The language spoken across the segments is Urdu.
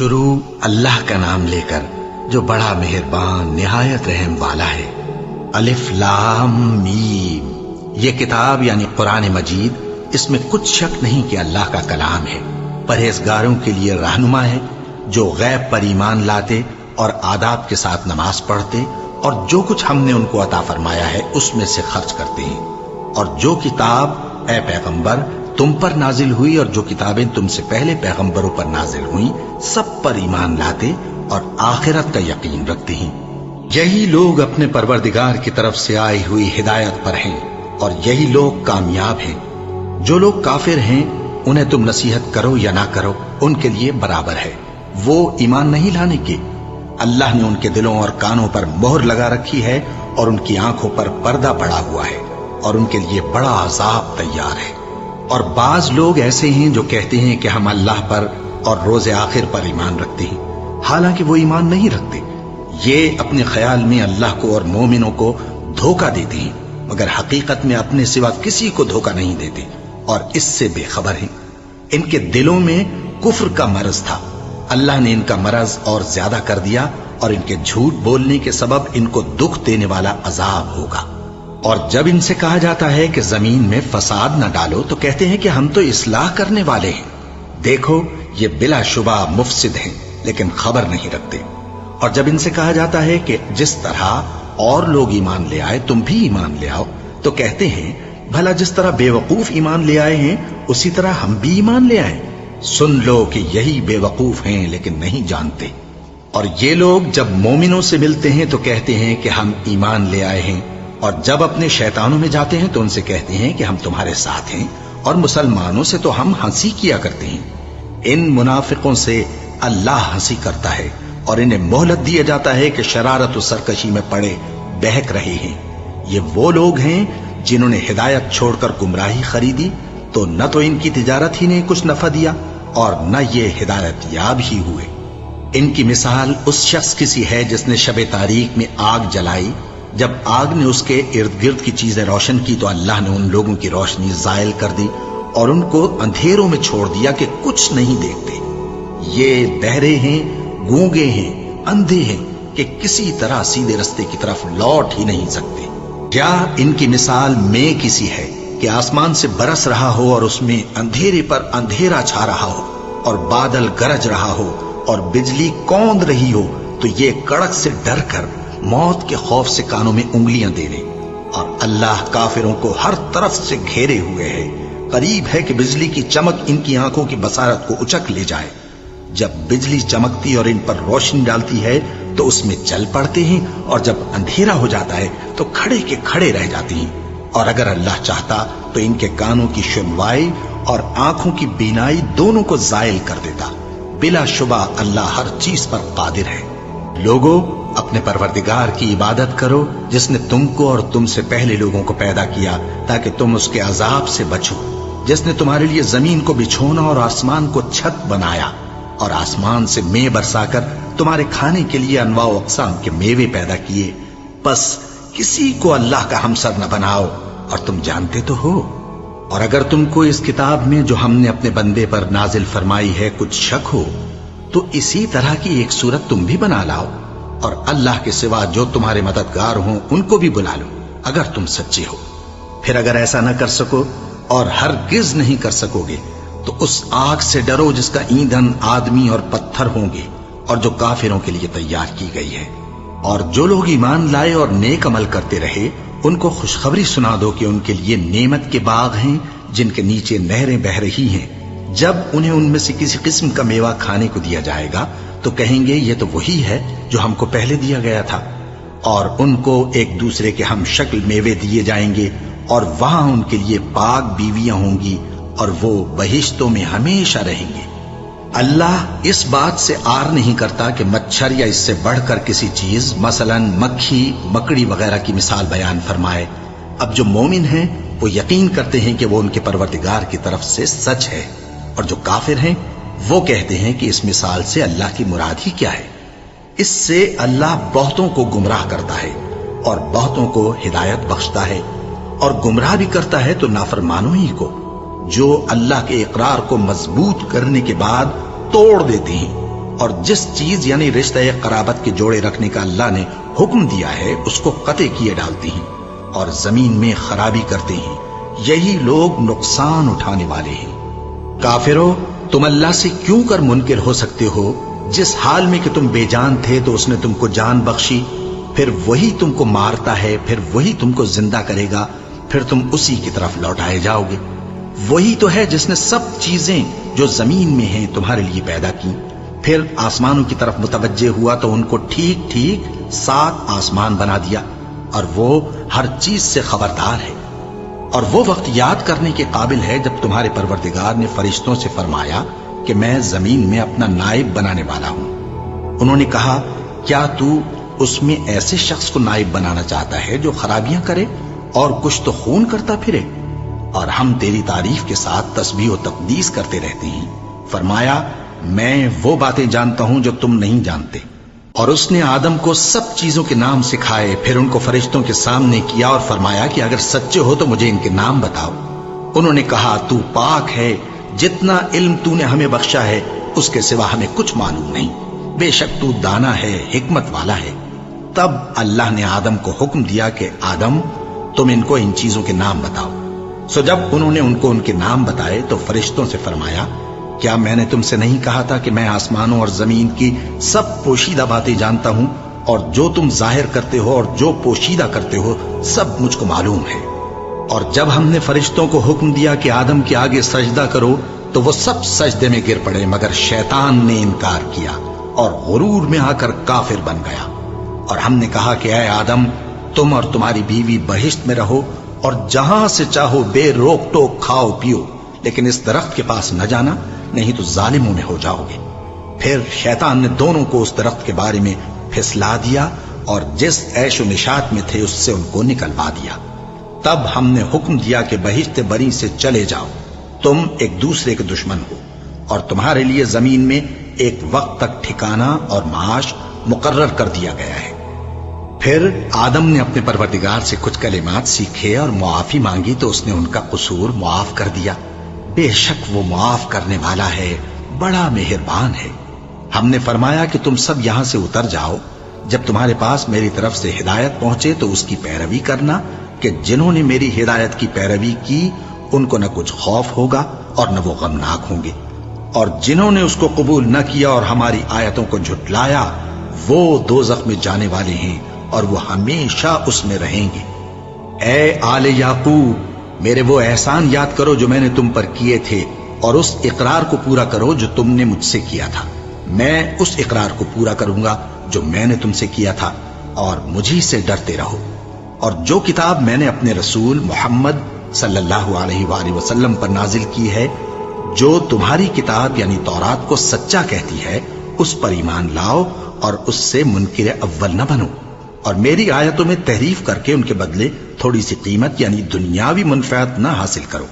شروع اللہ کا نام لے کر جو بڑا مہربان نہایت رحم والا ہے۔ الف لام میم، یہ کتاب یعنی قرآن مجید، اس میں کچھ شک نہیں کہ اللہ کا کلام ہے، پرہیزگاروں کے لیے رہنما ہے، جو غیب پر ایمان لاتے اور آداب کے ساتھ نماز پڑھتے اور جو کچھ ہم نے ان کو عطا فرمایا ہے اس میں سے خرچ کرتے ہیں، اور جو کتاب اے پیغمبر تم پر نازل ہوئی اور جو کتابیں تم سے پہلے پیغمبروں پر نازل ہوئیں سب پر ایمان لاتے اور آخرت کا یقین رکھتے ہیں۔ یہی لوگ اپنے پروردگار کی طرف سے آئی ہوئی ہدایت پر ہیں اور یہی لوگ کامیاب ہیں۔ جو لوگ کافر ہیں انہیں تم نصیحت کرو یا نہ کرو ان کے لیے برابر ہے، وہ ایمان نہیں لانے کے۔ اللہ نے ان کے دلوں اور کانوں پر مہر لگا رکھی ہے اور ان کی آنکھوں پر پردہ پڑا ہوا ہے اور ان کے لیے بڑا عذاب تیار ہے۔ اور بعض لوگ ایسے ہیں جو کہتے ہیں کہ ہم اللہ پر اور روز آخر پر ایمان رکھتے ہیں، حالانکہ وہ ایمان نہیں رکھتے۔ یہ اپنے خیال میں اللہ کو اور مومنوں کو دھوکہ دیتے ہیں، مگر حقیقت میں اپنے سوا کسی کو دھوکہ نہیں دیتے اور اس سے بے خبر ہیں۔ ان کے دلوں میں کفر کا مرض تھا، اللہ نے ان کا مرض اور زیادہ کر دیا اور ان کے جھوٹ بولنے کے سبب ان کو دکھ دینے والا عذاب ہوگا۔ اور جب ان سے کہا جاتا ہے کہ زمین میں فساد نہ ڈالو تو کہتے ہیں کہ ہم تو اصلاح کرنے والے ہیں۔ دیکھو یہ بلا شبہ مفسد ہیں لیکن خبر نہیں رکھتے۔ اور جب ان سے کہا جاتا ہے کہ جس طرح اور لوگ ایمان لے آئے تم بھی ایمان لے آؤ تو کہتے ہیں بھلا جس طرح بے وقوف ایمان لے آئے ہیں اسی طرح ہم بھی ایمان لے آئیں۔ سن لو کہ یہی بے وقوف ہیں لیکن نہیں جانتے۔ اور یہ لوگ جب مومنوں سے ملتے ہیں تو کہتے ہیں کہ ہم ایمان لے آئے ہیں، اور جب اپنے شیطانوں میں جاتے ہیں تو ان سے کہتے ہیں کہ ہم تمہارے ساتھ ہیں، اور مسلمانوں سے تو ہم ہنسی کیا کرتے ہیں۔ ان منافقوں سے اللہ ہنسی کرتا ہے اور انہیں مہلت دیا جاتا ہے کہ شرارت و سرکشی میں پڑے بہک رہے ہیں۔ یہ وہ لوگ ہیں جنہوں نے ہدایت چھوڑ کر گمراہی خریدی، تو نہ تو ان کی تجارت ہی نے کچھ نفع دیا اور نہ یہ ہدایت یاب ہی ہوئے۔ ان کی مثال اس شخص کی سی ہے جس نے شب تاریک میں آگ جلائی، جب آگ نے اس کے ارد گرد کی چیزیں روشن کی تو اللہ نے ان لوگوں کی روشنی زائل کر دی اور ان کو اندھیروں میں چھوڑ دیا کہ کچھ نہیں دیکھتے۔ یہ بہرے ہیں، گونگے ہیں، اندھے ہیں کہ کسی طرح سیدھے رستے کی طرف لوٹ ہی نہیں سکتے۔ کیا ان کی مثال میں کسی ہے کہ آسمان سے برس رہا ہو اور اس میں اندھیرے پر اندھیرا چھا رہا ہو اور بادل گرج رہا ہو اور بجلی کوند رہی ہو تو یہ کڑک سے ڈر کر موت کے خوف سے کانوں میں انگلیاں دے لے۔ اور اللہ کافروں کو ہر طرف سے گھیرے ہوئے ہے، قریب ہے کہ بجلی کی چمک ان کی آنکھوں کی بصارت کو اچک لے جائے۔ جب بجلی چمکتی اور ان پر روشنی ڈالتی ہے تو اس میں چل پڑتے ہیں، اور جب اندھیرا ہو جاتا ہے تو کھڑے کے کھڑے رہ جاتے ہیں۔ اور اگر اللہ چاہتا تو ان کے کانوں کی سنوائی اور آنکھوں کی بینائی دونوں کو زائل کر دیتا۔ بلا شبہ اللہ ہر چیز پر قادر ہے۔ لوگوں، اپنے پروردگار کی عبادت کرو جس نے تم کو اور تم سے پہلے لوگوں کو پیدا کیا تاکہ تم اس کے عذاب سے بچو، جس نے تمہارے لیے زمین کو بچھونا اور آسمان کو چھت بنایا اور آسمان سے مے برسا کر تمہارے کھانے کے لیے انواع و اقسام کے میوے پیدا کیے۔ پس کسی کو اللہ کا ہمسر نہ بناؤ، اور تم جانتے تو ہو۔ اور اگر تم کو اس کتاب میں جو ہم نے اپنے بندے پر نازل فرمائی ہے کچھ شک ہو تو اسی طرح کی ایک صورت تم بھی بنا لاؤ، اور اللہ کے سوا جو تمہارے مددگار ہوں ان کو بھی بلا لو اگر تم سچے ہو۔ پھر اگر ایسا نہ کر سکو اور ہرگز نہیں کر سکو گے تو اس آگ سے ڈرو جس کا ایندھن آدمی اور پتھر ہوں گے اور جو کافروں کے لیے تیار کی گئی ہے۔ اور جو لوگ ایمان لائے اور نیک عمل کرتے رہے ان کو خوشخبری سنا دو کہ ان کے لیے نعمت کے باغ ہیں جن کے نیچے نہریں بہہ رہی ہیں۔ جب انہیں ان میں سے کسی قسم کا میوہ کھانے کو دیا جائے گا تو کہیں گے یہ تو وہی ہے جو ہم کو پہلے دیا گیا تھا، اور ان کو ایک دوسرے کے ہم شکل میوے دیے جائیں گے، اور وہاں ان کے لیے پاک بیویاں ہوں گی اور وہ بہشتوں میں ہمیشہ رہیں گے۔ اللہ اس بات سے آر نہیں کرتا کہ مچھر یا اس سے بڑھ کر کسی چیز مثلا مکھی، مکڑی وغیرہ کی مثال بیان فرمائے۔ اب جو مومن ہیں وہ یقین کرتے ہیں کہ وہ ان کے پروردگار کی طرف سے سچ ہے، اور جو کافر ہیں وہ کہتے ہیں کہ اس مثال سے اللہ کی مراد ہی کیا ہے۔ اس سے اللہ بہتوں کو گمراہ کرتا ہے اور بہتوں کو ہدایت بخشتا ہے، اور گمراہ بھی کرتا ہے تو نافرمانوں ہی کو، جو اللہ کے اقرار کو مضبوط کرنے کے بعد توڑ دیتے ہیں اور جس چیز یعنی رشتہ قرابت کے جوڑے رکھنے کا اللہ نے حکم دیا ہے اس کو قطع کیے ڈالتے ہیں اور زمین میں خرابی کرتے ہیں، یہی لوگ نقصان اٹھانے والے ہیں۔ کافرو، تم اللہ سے کیوں کر منکر ہو سکتے ہو؟ جس حال میں کہ تم بے جان تھے تو اس نے تم کو جان بخشی، پھر وہی تم کو مارتا ہے، پھر وہی تم کو زندہ کرے گا، پھر تم اسی کی طرف لوٹائے جاؤ گے۔ وہی تو ہے جس نے سب چیزیں جو زمین میں ہیں تمہارے لیے پیدا کی، پھر آسمانوں کی طرف متوجہ ہوا تو ان کو ٹھیک ٹھیک 7 آسمان بنا دیا، اور وہ ہر چیز سے خبردار ہے۔ اور وہ وقت یاد کرنے کے قابل ہے جب تمہارے پروردگار نے فرشتوں سے فرمایا کہ میں زمین میں اپنا نائب بنانے والا ہوں۔ انہوں نے کہا، کیا تو اس میں ایسے شخص کو نائب بنانا چاہتا ہے جو خرابیاں کرے اور کچھ تو خون کرتا پھرے؟ اور ہم تیری تعریف کے ساتھ تسبیح و تقدیس کرتے رہتے ہیں۔ فرمایا، میں وہ باتیں جانتا ہوں جو تم نہیں جانتے۔ اور اس نے آدم کو سب چیزوں کے نام سکھائے، پھر ان کو فرشتوں کے سامنے کیا اور فرمایا کہ اگر سچے ہو تو مجھے ان کے نام بتاؤ۔ انہوں نے کہا، تو پاک ہے، جتنا علم تو نے ہمیں بخشا ہے اس کے سوا ہمیں کچھ معلوم نہیں، بے شک تو دانا ہے، حکمت والا ہے۔ تب اللہ نے آدم کو حکم دیا کہ آدم، تم ان کو ان چیزوں کے نام بتاؤ۔ سو جب انہوں نے ان کو ان کے نام بتائے تو فرشتوں سے فرمایا، کیا میں نے تم سے نہیں کہا تھا کہ میں آسمانوں اور زمین کی سب پوشیدہ باتیں جانتا ہوں، اور جو تم ظاہر کرتے ہو اور جو پوشیدہ کرتے ہو سب مجھ کو معلوم ہے۔ اور جب ہم نے فرشتوں کو حکم دیا کہ آدم کے آگے سجدہ کرو تو وہ سب سجدے میں گر پڑے، مگر شیطان نے انکار کیا اور غرور میں آ کر کافر بن گیا۔ اور ہم نے کہا کہ اے آدم، تم اور تمہاری بیوی بہشت میں رہو اور جہاں سے چاہو بے روک ٹوک کھاؤ پیو، لیکن اس درخت کے پاس نہ جانا، نہیں تو ظالموں میں ہو جاؤ گے۔ پھر شیطان نے دونوں کو اس درخت کے بارے میں پھسلا دیا اور جس عیش و نشاط میں تھے اس سے ان کو نکلوا دیا۔ تب ہم نے حکم دیا کہ بہشت بری سے چلے جاؤ، تم ایک دوسرے کے دشمن ہو، اور تمہارے لیے زمین میں ایک وقت تک ٹھکانہ اور معاش مقرر کر دیا گیا ہے۔ پھر آدم نے اپنے پروردگار سے کچھ کلمات سیکھے اور معافی مانگی تو اس نے ان کا قصور معاف کر دیا۔ بے شک وہ معاف کرنے والا ہے، بڑا مہربان ہے۔ ہم نے فرمایا کہ تم سب یہاں سے اتر جاؤ، جب تمہارے پاس میری طرف سے ہدایت پہنچے تو اس کی پیروی کرنا، کہ جنہوں نے میری ہدایت کی پیروی کی ان کو نہ کچھ خوف ہوگا اور نہ وہ غمناک ہوں گے، اور جنہوں نے اس کو قبول نہ کیا اور ہماری آیتوں کو جھٹلایا وہ دوزخ میں جانے والے ہیں اور وہ ہمیشہ اس میں رہیں گے۔ اے آل یعقوب، میرے وہ احسان یاد کرو جو میں نے تم پر کیے تھے، اور اس اقرار کو پورا کرو جو تم نے مجھ سے کیا تھا۔ میں اس اقرار کو پورا کروں گا جو میں نے تم سے کیا تھا، اور مجھی سے ڈرتے رہو۔ اور جو کتاب میں نے اپنے رسول محمد صلی اللہ علیہ وآلہ وسلم پر نازل کی ہے، جو تمہاری کتاب یعنی تورات کو سچا کہتی ہے، اس پر ایمان لاؤ اور اس سے منکر اول نہ بنو، اور میری آیتوں میں تحریف کر کے ان کے بدلے تھوڑی سی قیمت یعنی دنیاوی منفعت نہ حاصل کرو،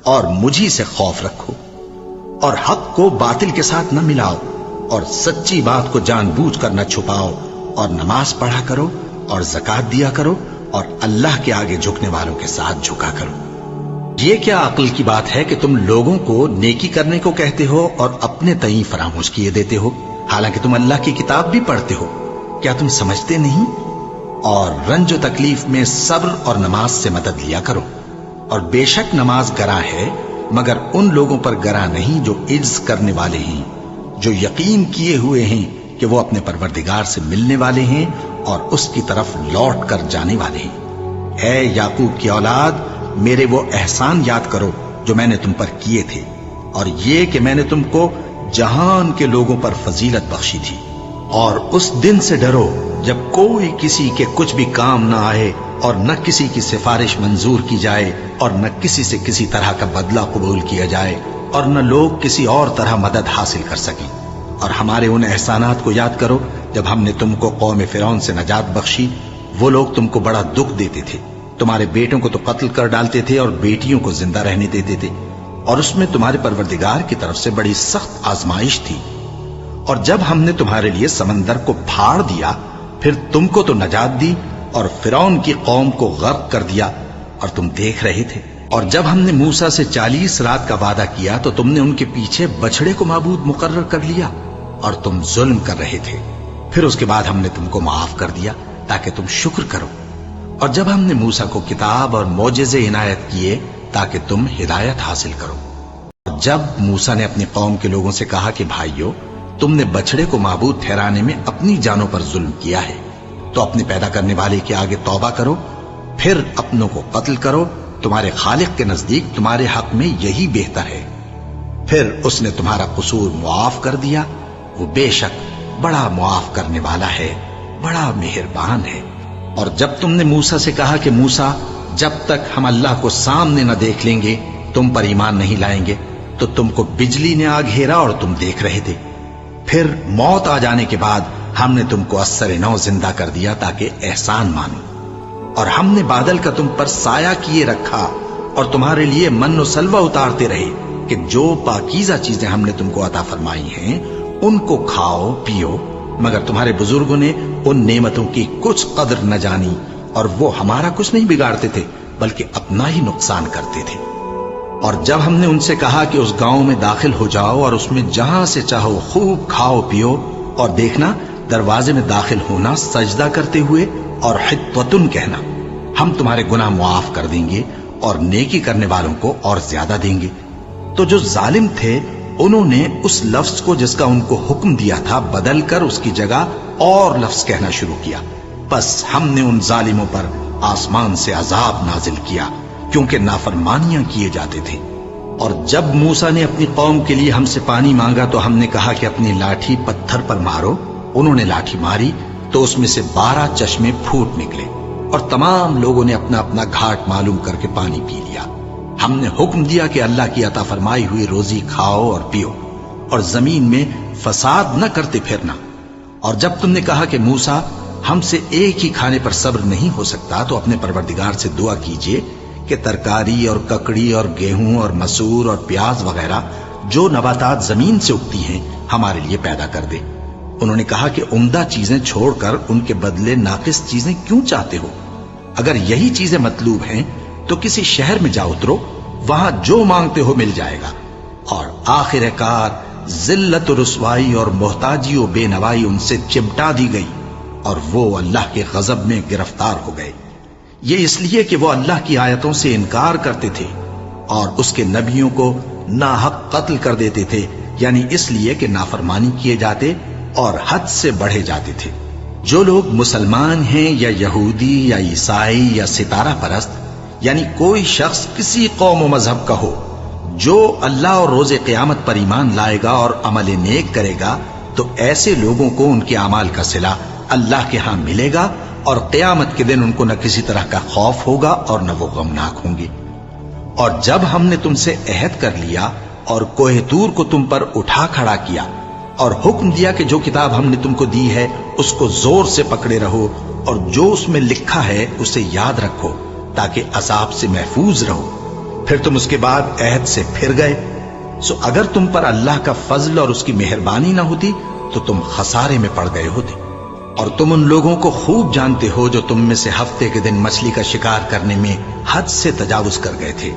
اور مجھی سے خوف رکھو، اور حق کو باطل کے ساتھ نہ ملاؤ، اور سچی بات کو جان بوجھ کر نہ چھپاؤ، اور نماز پڑھا کرو اور زکوٰۃ دیا کرو، اور اللہ کے آگے جھکنے والوں کے ساتھ جھکا کرو۔ یہ کیا عقل کی بات ہے کہ تم لوگوں کو نیکی کرنے کو کہتے ہو اور اپنے تئیں فراموش کیے دیتے ہو، حالانکہ تم اللہ کی کتاب بھی پڑھتے ہو؟ کیا تم سمجھتے نہیں؟ اور رنج و تکلیف میں صبر اور نماز سے مدد لیا کرو، اور بے شک نماز گراں ہے، مگر ان لوگوں پر گراں نہیں جو عجز کرنے والے ہیں، جو یقین کیے ہوئے ہیں کہ وہ اپنے پروردگار سے ملنے والے ہیں اور اس کی طرف لوٹ کر جانے والے ہیں۔ اے یعقوب کی اولاد، میرے وہ احسان یاد کرو جو میں نے تم پر کیے تھے، اور یہ کہ میں نے تم کو جہان کے لوگوں پر فضیلت بخشی تھی۔ اور اس دن سے ڈرو جب کوئی کسی کے کچھ بھی کام نہ آئے، اور نہ کسی کی سفارش منظور کی جائے، اور نہ کسی سے کسی طرح کا بدلہ قبول کیا جائے، اور نہ لوگ کسی اور طرح مدد حاصل کر سکیں۔ اور ہمارے ان احسانات کو یاد کرو جب ہم نے تم کو قوم فرعون سے نجات بخشی۔ وہ لوگ تم کو بڑا دکھ دیتے تھے، تمہارے بیٹوں کو تو قتل کر ڈالتے تھے اور بیٹیوں کو زندہ رہنے دیتے تھے، اور اس میں تمہارے پروردگار کی طرف سے بڑی سخت آزمائش تھی۔ اور جب ہم نے تمہارے لیے سمندر کو پھاڑ دیا، پھر تم کو تو نجات دی اور فرعون کی قوم کو غرق کر دیا، اور تم دیکھ رہے تھے۔ اور جب ہم نے موسیٰ سے 40 رات کا وعدہ کیا تو تم نے ان کے پیچھے بچھڑے کو معبود مقرر کر لیا، اور تم ظلم کر رہے تھے. پھر اس کے بعد ہم نے تم کو معاف کر دیا تاکہ تم شکر کرو. اور جب ہم نے موسیٰ کو کتاب اور معجزے عنایت کیے تاکہ تم ہدایت حاصل کرو. جب موسیٰ نے اپنی قوم کے لوگوں سے کہا کہ بھائیو، تم نے بچڑے کو معبود ٹھہرانے میں اپنی جانوں پر ظلم کیا ہے، تو اپنے پیدا کرنے والے کے آگے توبہ کرو، پھر اپنوں کو قتل کرو. تمہارے خالق کے نزدیک تمہارے حق میں یہی بہتر ہے. پھر اس نے تمہارا قصور معاف کر دیا. وہ بے شک بڑا معاف کرنے والا ہے، بڑا مہربان ہے. اور جب تم نے موسیٰ سے کہا کہ موسیٰ، جب تک ہم اللہ کو سامنے نہ دیکھ لیں گے تم پر ایمان نہیں لائیں گے، تو تم کو بجلی نے آ گھیرا اور تم دیکھ رہے تھے. پھر موت آ جانے کے بعد ہم نے تم کو اثر نو زندہ کر دیا تاکہ احسان مانو. اور ہم نے بادل کا تم پر سایہ کیے رکھا اور تمہارے لیے من و سلوہ اتارتے رہے کہ جو پاکیزہ چیزیں ہم نے تم کو عطا فرمائی ہیں ان کو کھاؤ پیو. مگر تمہارے بزرگوں نے ان نعمتوں کی کچھ قدر نہ جانی، اور وہ ہمارا کچھ نہیں بگاڑتے تھے بلکہ اپنا ہی نقصان کرتے تھے. اور جب ہم نے ان سے کہا کہ اس گاؤں میں داخل ہو جاؤ اور اس میں جہاں سے چاہو خوب کھاؤ پیو، اور دیکھنا دروازے میں داخل ہونا سجدہ کرتے ہوئے اور حطوتن کہنا، ہم تمہارے گناہ معاف کر دیں گے اور نیکی کرنے والوں کو اور زیادہ دیں گے. تو جو ظالم تھے انہوں نے اس لفظ کو جس کا ان کو حکم دیا تھا بدل کر اس کی جگہ اور لفظ کہنا شروع کیا. بس ہم نے ان ظالموں پر آسمان سے عذاب نازل کیا کیونکہ نافرمانیاں کیے جاتے تھے. اور جب موسیٰ نے اپنی قوم کے لیے ہم سے پانی مانگا تو ہم نے کہا کہ اپنی لاٹھی پتھر پر مارو. انہوں نے لاٹھی ماری تو اس میں سے 12 چشمے پھوٹ نکلے اور تمام لوگوں نے اپنا اپنا گھاٹ معلوم کر کے پانی پی لیا. ہم نے حکم دیا کہ اللہ کی عطا فرمائی ہوئی روزی کھاؤ اور پیو اور زمین میں فساد نہ کرتے پھرنا. اور جب تم نے کہا کہ موسیٰ ہم سے ایک ہی کھانے پر صبر نہیں ہو سکتا تو اپنے پروردگار سے دعا کیجئے کہ ترکاری اور ککڑی اور گیہوں اور مسور اور پیاز وغیرہ جو نباتات زمین سے اگتی ہیں ہمارے لیے پیدا کر دے. انہوں نے کہا کہ عمدہ چیزیں چھوڑ کر ان کے بدلے ناقص چیزیں کیوں چاہتے ہو؟ اگر یہی چیزیں مطلوب ہیں تو کسی شہر میں جا اترو، وہاں جو مانگتے ہو مل جائے گا. اور آخر کار ذلت و رسوائی اور محتاجی و بے نوائی ان سے چمٹا دی گئی اور وہ اللہ کے غضب میں گرفتار ہو گئے. یہ اس لیے کہ وہ اللہ کی آیتوں سے انکار کرتے تھے اور اس کے نبیوں کو ناحق قتل کر دیتے تھے، یعنی اس لیے کہ نافرمانی کیے جاتے اور حد سے بڑھے جاتے تھے. جو لوگ مسلمان ہیں یا یہودی یا عیسائی یا ستارہ پرست، یعنی کوئی شخص کسی قوم و مذہب کا ہو، جو اللہ اور روز قیامت پر ایمان لائے گا اور عمل نیک کرے گا تو ایسے لوگوں کو ان کے اعمال کا صلہ اللہ کے ہاں ملے گا اور قیامت کے دن ان کو نہ کسی طرح کا خوف ہوگا اور نہ وہ غمناک ہوں گے. اور جب ہم نے تم سے عہد کر لیا اور کوہ طور کو تم پر اٹھا کھڑا کیا اور حکم دیا کہ جو کتاب ہم نے تم کو دی ہے اس کو زور سے پکڑے رہو اور جو اس میں لکھا ہے اسے یاد رکھو تاکہ عذاب سے محفوظ رہو، پھر تم اس کے بعد عہد سے پھر گئے، سو اگر تم پر اللہ کا فضل اور اس کی مہربانی نہ ہوتی تو تم خسارے میں پڑ گئے ہوتے. اور تم ان لوگوں کو خوب جانتے ہو جو تم میں سے ہفتے کے دن مچھلی کا شکار کرنے میں حد سے تجاوز کر گئے تھے،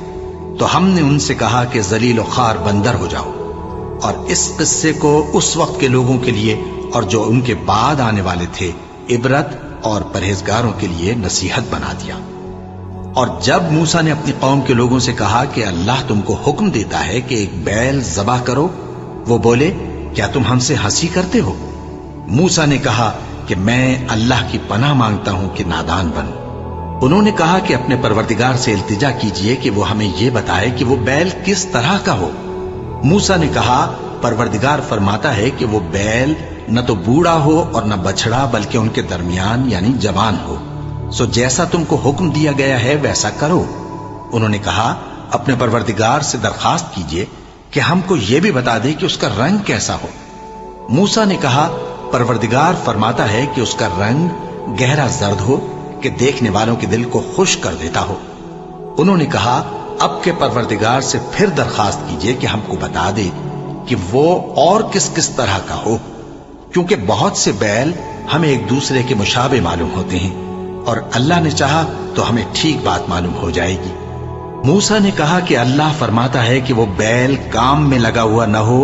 تو ہم نے ان سے کہا کہ ذلیل و خوار بندر ہو جاؤ. اور اس قصے کو اس وقت کے لوگوں کے لیے اور جو ان کے بعد آنے والے تھے عبرت اور پرہیزگاروں کے لیے نصیحت بنا دیا. اور جب موسیٰ نے اپنی قوم کے لوگوں سے کہا کہ اللہ تم کو حکم دیتا ہے کہ ایک بیل ذبح کرو، وہ بولے کیا تم ہم سے ہنسی کرتے ہو؟ موسیٰ نے کہا کہ میں اللہ کی پناہ مانگتا ہوں کہ نادان بنوں. انہوں نے کہا کہ اپنے پروردگار سے التجا کیجئے کہ وہ ہمیں یہ بتائے کہ وہ بیل کس طرح کا ہو. موسیٰ نے کہا پروردگار فرماتا ہے کہ وہ بیل نہ تو بوڑھا ہو اور نہ بچڑا بلکہ ان کے درمیان یعنی جوان ہو، سو جیسا تم کو حکم دیا گیا ہے ویسا کرو. انہوں نے کہا اپنے پروردگار سے درخواست کیجئے کہ ہم کو یہ بھی بتا دے کہ اس کا رنگ کیسا ہو. موسیٰ نے کہا پروردگار فرماتا ہے کہ اس کا رنگ گہرا زرد ہو کہ دیکھنے والوں کے دل کو خوش کر دیتا ہو. انہوں نے کہا اب کے پروردگار سے پھر درخواست کیجئے کہ ہم کو بتا دے کہ وہ اور کس کس طرح کا ہو، کیونکہ بہت سے بیل ہمیں ایک دوسرے کے مشابہ معلوم ہوتے ہیں اور اللہ نے چاہا تو ہمیں ٹھیک بات معلوم ہو جائے گی. موسیٰ نے کہا کہ اللہ فرماتا ہے کہ وہ بیل کام میں لگا ہوا نہ ہو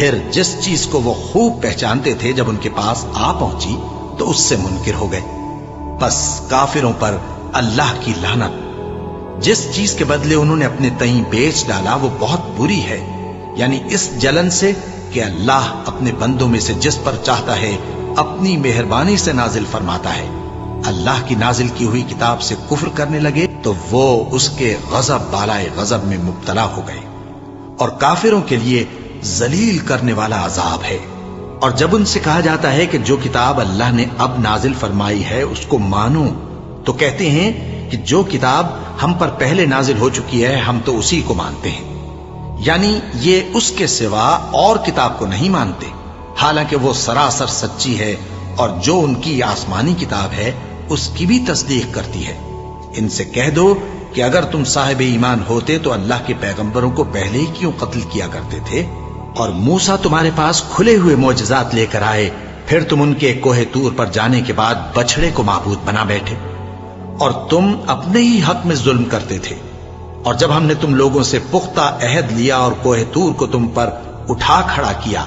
پھر جس چیز کو وہ خوب پہچانتے تھے جب ان کے پاس آ پہنچی تو اس سے منکر ہو گئے۔ بس کافروں پر اللہ کی لعنت۔ جس چیز کے بدلے انہوں نے اپنے تئیں بیچ ڈالا وہ بہت بری ہے، یعنی اس جلن سے کہ اللہ اپنے بندوں میں سے جس پر چاہتا ہے اپنی مہربانی سے نازل فرماتا ہے۔ اللہ کی نازل کی ہوئی کتاب سے کفر کرنے لگے تو وہ اس کے غضب بالائے غضب میں مبتلا ہو گئے، اور کافروں کے لیے ذلیل کرنے والا عذاب ہے۔ اور جب ان سے کہا جاتا ہے کہ جو کتاب اللہ نے اب نازل فرمائی ہے اس کو مانو، تو کہتے ہیں کہ جو کتاب ہم پر پہلے نازل ہو چکی ہے ہم تو اسی کو مانتے ہیں، یعنی یہ اس کے سوا اور کتاب کو نہیں مانتے، حالانکہ وہ سراسر سچی ہے اور جو ان کی آسمانی کتاب ہے اس کی بھی تصدیق کرتی ہے۔ ان سے کہہ دو کہ اگر تم صاحب ایمان ہوتے تو اللہ کے پیغمبروں کو پہلے ہی کیوں قتل کیا کرتے تھے؟ اور موسیٰ تمہارے پاس کھلے ہوئے معجزات لے کر آئے، پھر تم ان کے کوہ طور پر جانے کے بعد بچڑے کو معبود بنا بیٹھے، اور تم اپنے ہی حق میں ظلم کرتے تھے۔ اور جب ہم نے تم لوگوں سے پختہ عہد لیا اور کوہ طور کو تم پر اٹھا کھڑا کیا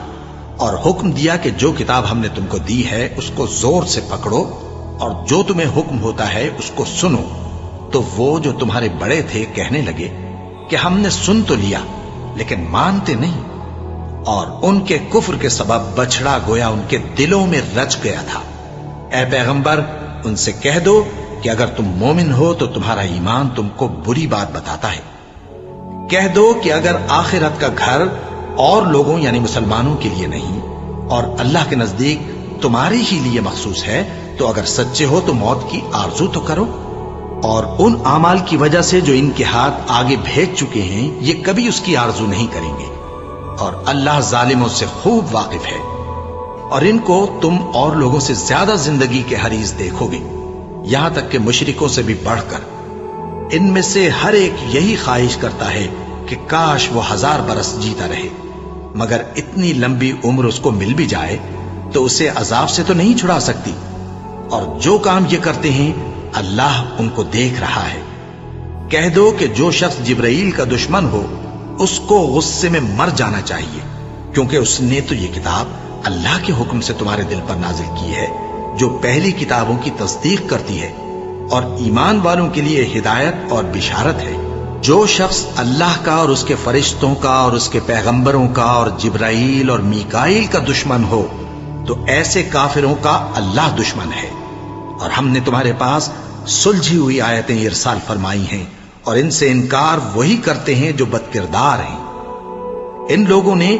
اور حکم دیا کہ جو کتاب ہم نے تم کو دی ہے اس کو زور سے پکڑو اور جو تمہیں حکم ہوتا ہے اس کو سنو، تو وہ جو تمہارے بڑے تھے کہنے لگے کہ ہم نے سن تو لیا لیکن مانتے نہیں، اور ان کے کفر کے سبب بچڑا گویا ان کے دلوں میں رچ گیا تھا۔ اے پیغمبر ان سے کہہ دو کہ اگر تم مومن ہو تو تمہارا ایمان تم کو بری بات بتاتا ہے۔ کہہ دو کہ اگر آخرت کا گھر اور لوگوں یعنی مسلمانوں کے لیے نہیں اور اللہ کے نزدیک تمہارے ہی لیے مخصوص ہے تو اگر سچے ہو تو موت کی آرزو تو کرو، اور ان اعمال کی وجہ سے جو ان کے ہاتھ آگے بھیج چکے ہیں یہ کبھی اس کی آرزو نہیں کریں گے، اور اللہ ظالموں سے خوب واقف ہے۔ اور ان کو تم اور لوگوں سے زیادہ زندگی کے حریص دیکھو گے، یہاں تک کہ مشرکوں سے بھی بڑھ کر۔ ان میں سے ہر ایک یہی خواہش کرتا ہے کہ کاش وہ 1000 برس جیتا رہے، مگر اتنی لمبی عمر اس کو مل بھی جائے تو اسے عذاب سے تو نہیں چھڑا سکتی، اور جو کام یہ کرتے ہیں اللہ ان کو دیکھ رہا ہے۔ کہہ دو کہ جو شخص جبرائیل کا دشمن ہو اس کو غصے میں مر جانا چاہیے، کیونکہ اس نے تو یہ کتاب اللہ کے حکم سے تمہارے دل پر نازل کی ہے جو پہلی کتابوں کی تصدیق کرتی ہے، اور ایمان والوں کے لیے ہدایت اور بشارت ہے۔ جو شخص اللہ کا اور اس کے فرشتوں کا اور اس کے پیغمبروں کا اور جبرائیل اور میکائیل کا دشمن ہو تو ایسے کافروں کا اللہ دشمن ہے۔ اور ہم نے تمہارے پاس سلجھی ہوئی آیتیں ارسال فرمائی ہیں، اور ان سے انکار وہی کرتے ہیں جو بد کردار ہیں۔ ان لوگوں نے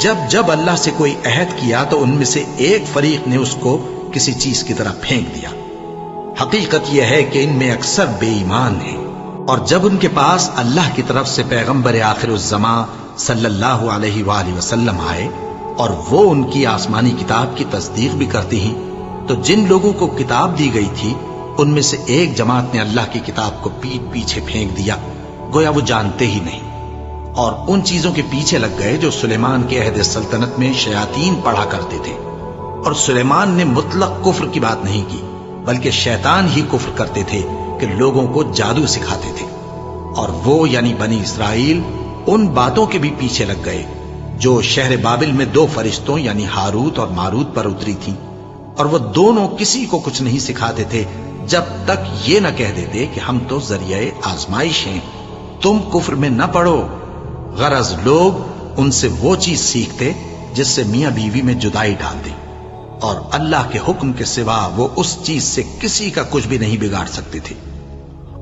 جب جب اللہ سے کوئی عہد کیا تو ان میں سے ایک فریق نے اس کو کسی چیز کی طرح پھینک دیا۔ حقیقت یہ ہے کہ ان میں اکثر بے ایمان ہیں، اور جب ان کے پاس اللہ کی طرف سے پیغمبر آخر الزماں صلی اللہ علیہ وآلہ وسلم آئے اور وہ ان کی آسمانی کتاب کی تصدیق بھی کرتے ہیں، تو جن لوگوں کو کتاب دی گئی تھی ان میں سے ایک جماعت نے اللہ کی کتاب کو پیٹ پیچھے پھینک دیا، گویا وہ جانتے ہی نہیں، اور ان چیزوں کے پیچھے لگ گئے جو سلیمان کے عہد سلطنت میں شیاطین پڑھا کرتے تھے۔ اور سلیمان نے مطلق کفر کی بات نہیں کی، بلکہ شیطان ہی کفر کرتے تھے کہ لوگوں کو جادو سکھاتے تھے، اور وہ یعنی بنی اسرائیل ان باتوں کے بھی پیچھے لگ گئے جو شہر بابل میں 2 فرشتوں یعنی ہاروت اور ماروت پر اتری تھی، اور وہ دونوں کسی کو کچھ نہیں سکھاتے تھے جب تک یہ نہ کہہ دیتے کہ ہم تو ذریعہ آزمائش ہیں، تم کفر میں نہ پڑو۔ غرض لوگ ان سے وہ چیز سیکھتے جس سے میاں بیوی میں جدائی ڈال دیں، اور اللہ کے حکم کے سوا وہ اس چیز سے کسی کا کچھ بھی نہیں بگاڑ سکتے تھے،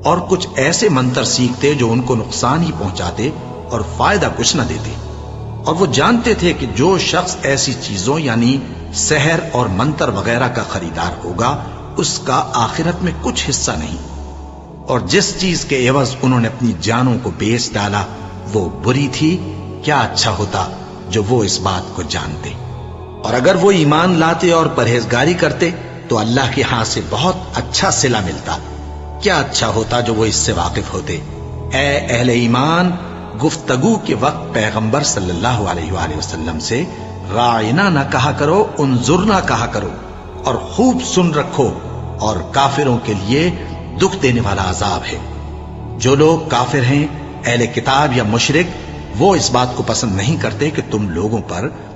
اور کچھ ایسے منتر سیکھتے جو ان کو نقصان ہی پہنچاتے اور فائدہ کچھ نہ دیتے، اور وہ جانتے تھے کہ جو شخص ایسی چیزوں یعنی سحر اور منتر وغیرہ کا خریدار ہوگا اس کا آخرت میں کچھ حصہ نہیں، اور جس چیز کے عوض انہوں نے اپنی جانوں کو بیچ ڈالا وہ بری تھی۔ کیا اچھا ہوتا جو وہ اس بات کو جانتے، اور اگر وہ ایمان لاتے اور پرہیزگاری کرتے تو اللہ کے ہاں سے بہت اچھا صلہ ملتا۔ کیا اچھا ہوتا جو وہ اس سے واقف ہوتے۔ اے اہل ایمان، گفتگو کے وقت پیغمبر صلی اللہ علیہ وآلہ وسلم سے راعنا نہ کہا کرو، انظرنا کہا کرو، اور خوب سن رکھو، اور کافروں کے لیے دکھ دینے والا عذاب ہے۔ جو لوگ کافر ہیں، اہل کتاب یا مشرک، وہ اس بات کو پسند نہیں کرتے کہ تم لوگوں پر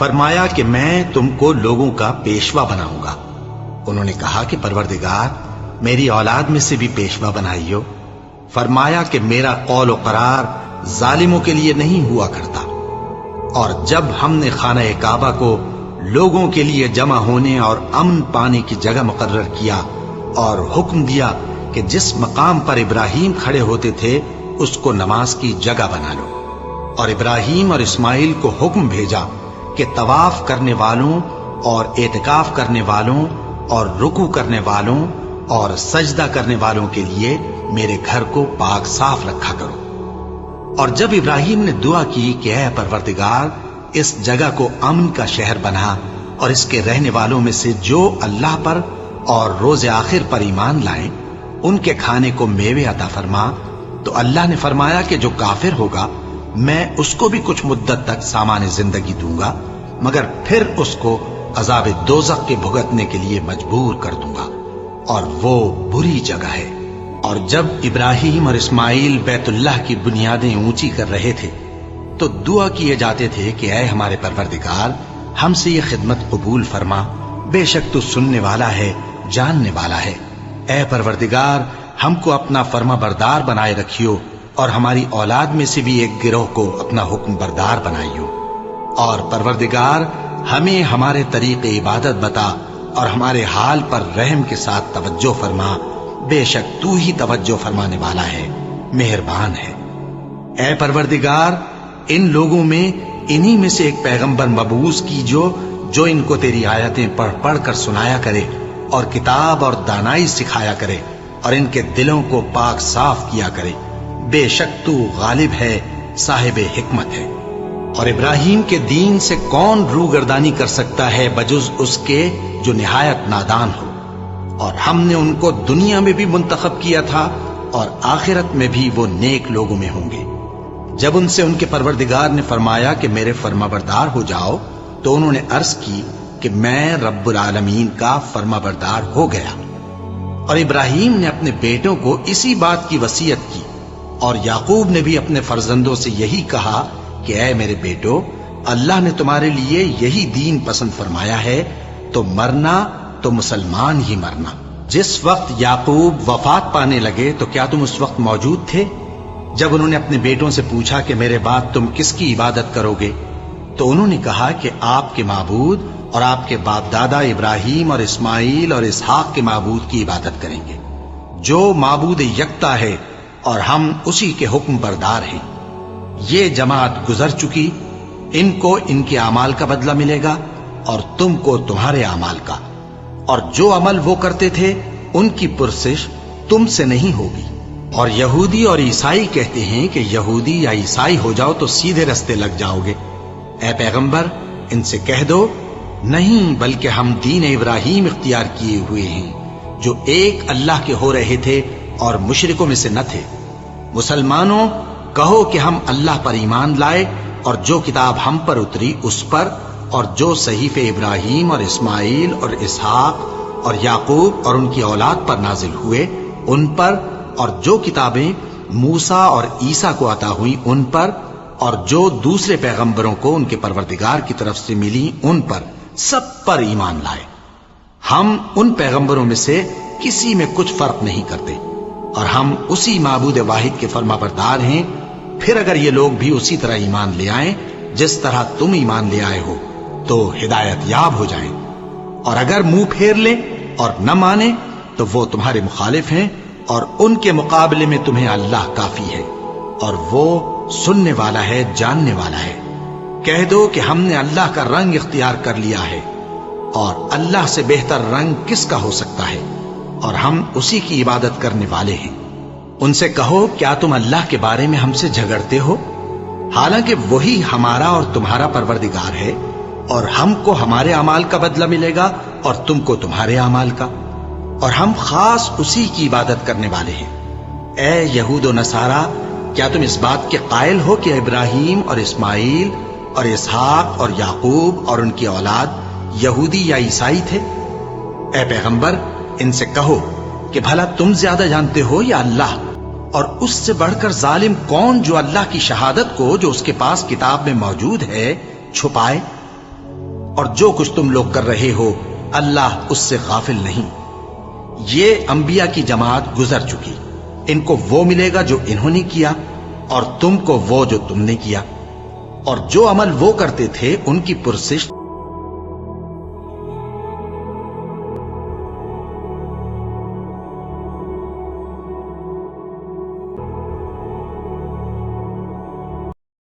فرمایا کہ میں تم کو لوگوں کا پیشوا بناؤں گا۔ انہوں نے کہا کہ پروردگار میری اولاد میں سے بھی پیشوا بنائیو۔ فرمایا کہ میرا قول و قرار ظالموں کے لیے نہیں ہوا کرتا۔ اور جب ہم نے خانہ کعبہ کو لوگوں کے لیے جمع ہونے اور امن پانے کی جگہ مقرر کیا اور حکم دیا کہ جس مقام پر ابراہیم کھڑے ہوتے تھے اس کو نماز کی جگہ بنا لو، اور ابراہیم اور اسماعیل کو حکم بھیجا کہ طواف کرنے والوں اور اعتکاف کرنے والوں اور رکوع کرنے والوں اور سجدہ کرنے والوں کے لیے میرے گھر کو پاک صاف رکھا کرو۔ اور جب ابراہیم نے دعا کی کہ اے پروردگار اس جگہ کو امن کا شہر بنا اور اس کے رہنے والوں میں سے جو اللہ پر اور روز آخر پر ایمان لائیں ان کے کھانے کو میوے عطا فرما، تو اللہ نے فرمایا کہ جو کافر ہوگا میں اس کو بھی کچھ مدت تک سامان زندگی دوں گا، مگر پھر اس کو عذاب دوزخ کے بھگتنے کے لیے مجبور کر دوں گا، اور وہ بری جگہ ہے۔ اور جب ابراہیم اور اسماعیل بیت اللہ کی بنیادیں اونچی کر رہے تھے تو دعا کیے جاتے تھے کہ اے ہمارے پروردگار ہم سے یہ خدمت قبول فرما، بے شک تو سننے والا ہے، جاننے والا ہے۔ اے پروردگار ہم کو اپنا فرما بردار بنائے رکھیو، اور ہماری اولاد میں سے بھی ایک گروہ کو اپنا حکم بردار بنائیو۔ اور پروردگار ہمیں ہمارے طریق عبادت بتا اور ہمارے حال پر رحم کے ساتھ توجہ فرما، بے شک تو ہی توجہ فرمانے والا ہے، مہربان ہے۔ اے پروردگار ان لوگوں میں انہی میں سے ایک پیغمبر مبعوث کیجو جو ان کو تیری آیتیں پڑھ پڑھ کر سنایا کرے اور کتاب اور دانائی سکھایا کرے اور ان کے دلوں کو پاک صاف کیا کرے، بے شک تو غالب ہے، صاحب حکمت ہے۔ اور ابراہیم کے دین سے کون روگردانی کر سکتا ہے بجز اس کے جو نہایت نادان ہو؟ اور ہم نے ان کو دنیا میں بھی منتخب کیا تھا اور آخرت میں بھی وہ نیک لوگوں میں ہوں گے۔ جب ان سے ان کے پروردگار نے فرمایا کہ میرے فرما بردار ہو جاؤ تو انہوں نے عرض کی کہ میں رب العالمین کا فرما بردار ہو گیا۔ اور ابراہیم نے اپنے بیٹوں کو اسی بات کی وصیت کی، اور یعقوب نے بھی اپنے فرزندوں سے یہی کہا کہ اے میرے بیٹو، اللہ نے تمہارے لیے یہی دین پسند فرمایا ہے، تو مرنا تو مسلمان ہی مرنا۔ جس وقت یعقوب وفات پانے لگے تو کیا تم اس وقت موجود تھے؟ جب انہوں نے اپنے بیٹوں سے پوچھا کہ میرے بعد تم کس کی عبادت کرو گے، تو انہوں نے کہا کہ آپ کے معبود اور آپ کے باپ دادا ابراہیم اور اسماعیل اور اسحاق کے معبود کی عبادت کریں گے، جو معبود یکتا ہے اور ہم اسی کے حکم بردار ہیں۔ یہ جماعت گزر چکی، ان کو ان کے اعمال کا بدلہ ملے گا اور تم کو تمہارے اعمال کا، اور جو عمل وہ کرتے تھے ان کی پرسش تم سے نہیں ہوگی۔ اور یہودی اور عیسائی کہتے ہیں کہ یہودی یا عیسائی ہو جاؤ تو سیدھے رستے لگ جاؤ گے۔ اے پیغمبر ان سے کہہ دو نہیں، بلکہ ہم دین ابراہیم اختیار کیے ہوئے ہیں جو ایک اللہ کے ہو رہے تھے اور مشرکوں میں سے نہ تھے۔ مسلمانوں کہو کہ ہم اللہ پر ایمان لائے اور جو کتاب ہم پر اتری اس پر، اور جو صحیفے ابراہیم اور اسماعیل اور اسحاق اور یعقوب اور ان کی اولاد پر نازل ہوئے ان پر، اور جو کتابیں موسیٰ اور عیسیٰ کو عطا ہوئیں ان پر، اور جو دوسرے پیغمبروں کو ان کے پروردگار کی طرف سے ملی ان پر، سب پر ایمان لائے۔ ہم ان پیغمبروں میں سے کسی میں کچھ فرق نہیں کرتے، اور ہم اسی معبود واحد کے فرما بردار ہیں۔ پھر اگر یہ لوگ بھی اسی طرح ایمان لے آئیں جس طرح تم ایمان لے آئے ہو تو ہدایت یاب ہو جائیں، اور اگر منہ پھیر لیں اور نہ مانے تو وہ تمہارے مخالف ہیں، اور ان کے مقابلے میں تمہیں اللہ کافی ہے، اور وہ سننے والا ہے، جاننے والا ہے۔ کہہ دو کہ ہم نے اللہ کا رنگ اختیار کر لیا ہے، اور اللہ سے بہتر رنگ کس کا ہو سکتا ہے، اور ہم اسی کی عبادت کرنے والے ہیں۔ ان سے کہو کیا تم اللہ کے بارے میں ہم سے جھگڑتے ہو، حالانکہ وہی ہمارا اور تمہارا پروردگار ہے، اور ہم کو ہمارے اعمال کا بدلہ ملے گا اور تم کو تمہارے اعمال کا، اور ہم خاص اسی کی عبادت کرنے والے ہیں۔ اے یہود و نصارا، کیا تم اس بات کے قائل ہو کہ ابراہیم اور اسماعیل اور اسحاق اور یعقوب اور ان کی اولاد یہودی یا عیسائی تھے؟ اے پیغمبر ان سے کہو کہ بھلا تم زیادہ جانتے ہو یا اللہ؟ اور اس سے بڑھ کر ظالم کون جو اللہ کی شہادت کو جو اس کے پاس کتاب میں موجود ہے چھپائے؟ اور جو کچھ تم لوگ کر رہے ہو اللہ اس سے غافل نہیں۔ یہ انبیاء کی جماعت گزر چکی، ان کو وہ ملے گا جو انہوں نے کیا، اور تم کو وہ جو تم نے کیا، اور جو عمل وہ کرتے تھے ان کی پرسش